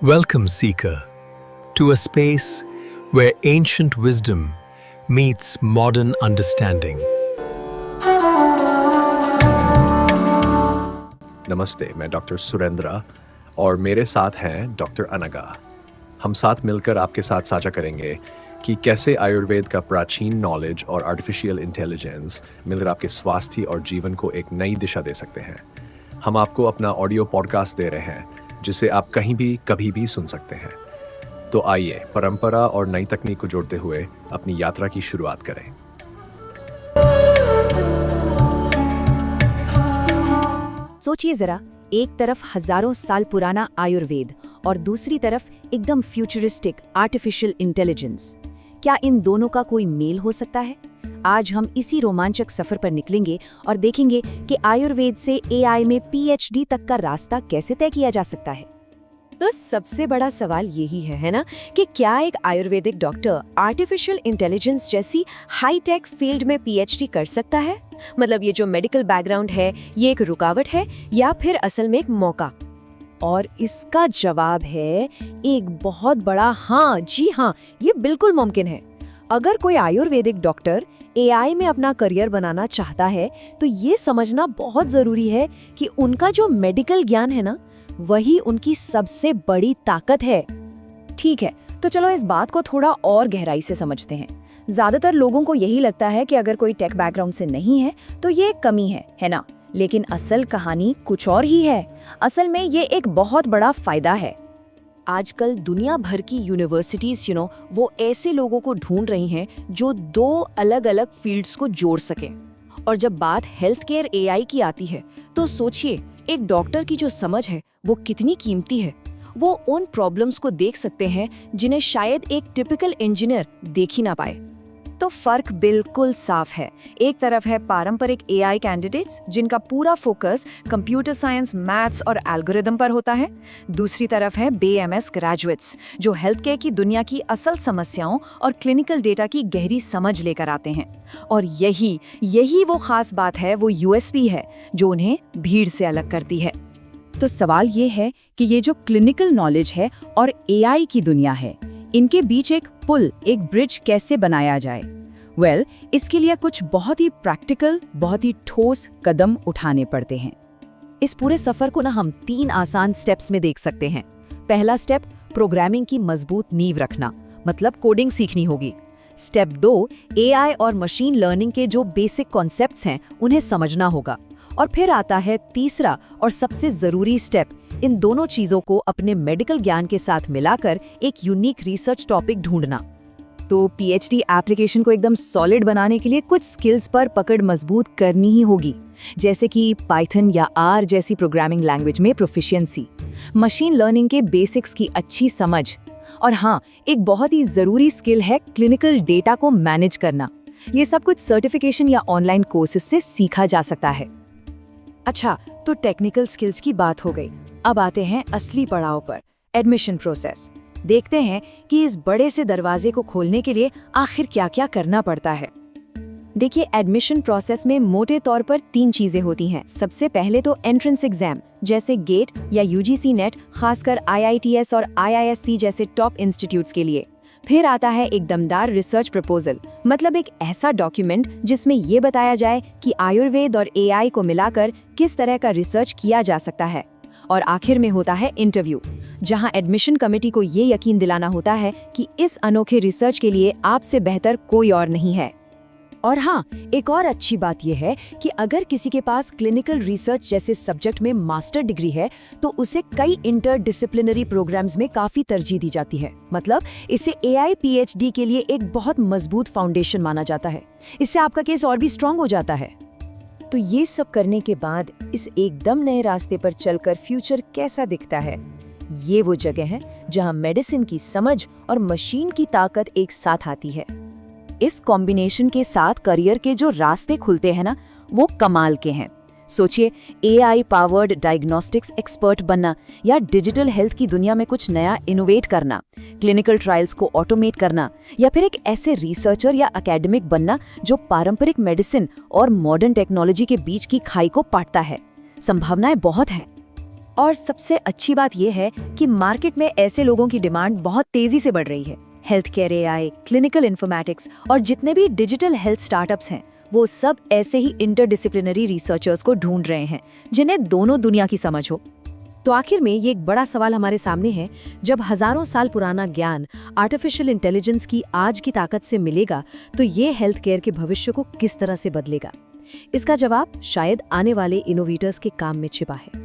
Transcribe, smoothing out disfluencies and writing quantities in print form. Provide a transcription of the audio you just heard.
Welcome, Seeker, to a space where ancient wisdom meets modern understanding. नमस्ते, मैं doctor Surendra और मेरे साथ हैं डॉक्टर अनगा। हम साथ मिलकर आपके साथ साझा करेंगे कि कैसे आयुर्वेद का प्राचीन नॉलेज और आर्टिफिशियल इंटेलिजेंस मिलकर आपके स्वास्थ्य और जीवन को एक नई दिशा दे सकते हैं। हम आपको अपना ऑडियो पॉडकास्ट दे रहे हैं जिसे आप कहीं भी कभी भी सुन सकते हैं। तो आइए परंपरा और नई तकनीक को जोड़ते हुए अपनी यात्रा की शुरुआत करें। सोचिए जरा, एक तरफ हजारों साल पुराना आयुर्वेद और दूसरी तरफ एकदम फ्यूचरिस्टिक आर्टिफिशियल इंटेलिजेंस। क्या इन दोनों का कोई मेल हो सकता है? आज हम इसी रोमांचक सफर पर निकलेंगे और देखेंगे कि आयुर्वेद से एआई में पीएचडी तक का रास्ता कैसे तय किया जा सकता है। तो सबसे बड़ा सवाल यही है ना, कि क्या एक आयुर्वेदिक डॉक्टर आर्टिफिशियल इंटेलिजेंस जैसी हाईटेक फील्ड में पीएचडी कर सकता है? मतलब ये जो मेडिकल बैकग्राउंड है, ये एक रुकावट है या फिर असल में एक मौका? और इसका जवाब है एक बहुत बड़ा हाँ। जी हाँ, ये बिल्कुल मुमकिन है। अगर कोई आयुर्वेदिक डॉक्टर एआई में अपना करियर बनाना चाहता है तो ये समझना बहुत जरूरी है कि उनका जो मेडिकल ज्ञान है ना, वही उनकी सबसे बड़ी ताकत है। ठीक है, तो चलो इस बात को थोड़ा और गहराई से समझते हैं। ज्यादातर लोगों को यही लगता है कि अगर कोई टेक बैकग्राउंड से नहीं है तो ये एक कमी है ना? लेकिन असल कहानी कुछ और ही है। असल में ये एक बहुत बड़ा फायदा है। आजकल दुनिया भर की यूनिवर्सिटीज वो ऐसे लोगों को ढूंढ रही हैं जो दो अलग अलग फील्ड्स को जोड़ सकें। और जब बात हेल्थ केयर एआई की आती है तो सोचिए, एक डॉक्टर की जो समझ है वो कितनी कीमती है। वो उन प्रॉब्लम्स को देख सकते हैं जिन्हें शायद एक टिपिकल इंजीनियर देख ही ना पाए। तो फर्क बिल्कुल साफ है। एक तरफ है पारंपरिक एआई कैंडिडेट्स जिनका पूरा फोकस कंप्यूटर साइंस, मैथ्स और एल्गोरिदम पर होता है। दूसरी तरफ है बीएमएस ग्रेजुएट्स जो हेल्थ केयर की दुनिया की असल समस्याओं और क्लिनिकल डेटा की गहरी समझ लेकर आते हैं। और यही वो खास बात है, वो यूएसपी है जो उन्हें भीड़ से अलग करती है। तो सवाल ये है कि ये जो क्लिनिकल नॉलेज है और एआई की दुनिया है, इनके बीच एक पुल, एक ब्रिज कैसे बनाया जाए? इसके लिए कुछ बहुत ही प्रैक्टिकल, बहुत ही ठोस कदम उठाने पड़ते हैं। इस पूरे सफर को हम 3 आसान स्टेप्स में देख सकते हैं। पहला स्टेप, प्रोग्रामिंग की मजबूत नींव रखना, मतलब कोडिंग सीखनी होगी। स्टेप 2, एआई और मशीन लर्निंग के जो बेसिक कॉन्सेप्ट्स हैं उन्हें समझना होगा। और फिर आता है तीसरा और सबसे जरूरी स्टेप, इन दोनों चीजों को अपने मेडिकल ज्ञान के साथ मिलाकर एक यूनिक रिसर्च टॉपिक ढूंढना। तो पीएचडी एप्लीकेशन को एकदम सॉलिड बनाने के लिए कुछ स्किल्स पर पकड़ मजबूत करनी ही होगी, जैसे कि पाइथन या आर जैसी प्रोग्रामिंग लैंग्वेज में प्रोफिशिएंसी, मशीन लर्निंग के बेसिक्स की अच्छी समझ, और हाँ, एक बहुत ही जरूरी स्किल है क्लिनिकल डेटा को मैनेज करना। ये सब कुछ सर्टिफिकेशन या ऑनलाइन कोर्सेज से सीखा जा सकता है। अच्छा, तो टेक्निकल स्किल्स की बात हो गई। अब आते हैं असली पड़ाव पर, एडमिशन प्रोसेस। देखते हैं कि इस बड़े से दरवाजे को खोलने के लिए आखिर क्या-क्या करना पड़ता है। देखिए, एडमिशन प्रोसेस में मोटे तौर पर 3 चीजें होती हैं। सबसे पहले तो एंट्रेंस एग्जाम, जैसे गेट या यूजीसी नेट, खासकर आईआईटीएस और आईआईएससी जैसे टॉप इंस्टीट्यूट्स के लिए। फिर आता है एक दमदार रिसर्च प्रपोजल, मतलब एक ऐसा डॉक्यूमेंट जिसमें ये बताया जाए कि आयुर्वेद और एआई को मिलाकर किस तरह का रिसर्च किया जा सकता है। और आखिर में होता है इंटरव्यू, जहां एडमिशन कमेटी को ये यकीन दिलाना होता है कि इस अनोखे रिसर्च के लिए आपसे बेहतर कोई और नहीं है। और हाँ, एक और अच्छी बात यह है कि अगर किसी के पास क्लिनिकल रिसर्च जैसे सब्जेक्ट में मास्टर डिग्री है तो उसे कई इंटरडिसिप्लिनरी प्रोग्राम्स में काफी तरजीह दी जाती है। मतलब इसे एआई पीएचडी के लिए एक बहुत मजबूत फाउंडेशन माना जाता है। इससे आपका केस और भी स्ट्रांग हो जाता है। तो ये सब करने के बाद इस एकदम नए रास्ते पर चलकर फ्यूचर कैसा दिखता है? ये वो जगह है जहां मेडिसिन की समझ और मशीन की ताकत एक साथ आती है। इस कॉम्बिनेशन के साथ करियर के जो रास्ते खुलते हैं ना, वो कमाल के हैं। सोचिए, एआई पावर्ड डायग्नोस्टिक्स एक्सपर्ट बनना, या डिजिटल हेल्थ की दुनिया में कुछ नया इनोवेट करना, क्लिनिकल ट्रायल्स को ऑटोमेट करना, या फिर एक ऐसे रिसर्चर या एकेडमिक बनना जो पारंपरिक मेडिसिन और मॉडर्न टेक्नोलॉजी के बीच की खाई को पाटता है। संभावनाएं बहुत हैं। और सबसे अच्छी बात यह है कि मार्केट में ऐसे लोगों की डिमांड बहुत तेजी से बढ़ रही है। Health care AI, clinical informatics और जितने भी डिजिटल हेल्थ स्टार्टअप्स हैं, वो सब ऐसे ही इंटरडिसिप्लिनरी रिसर्चर्स को ढूंढ रहे हैं जिन्हें दोनों दुनिया की समझ हो। तो आखिर में ये एक बड़ा सवाल हमारे सामने है, जब हजारों साल पुराना ज्ञान आर्टिफिशियल इंटेलिजेंस की आज की ताकत से मिलेगा तो ये हेल्थ केयर के भविष्य को किस तरह से बदलेगा? इसका जवाब शायद आने वाले इनोवेटर्स के काम में छिपा है।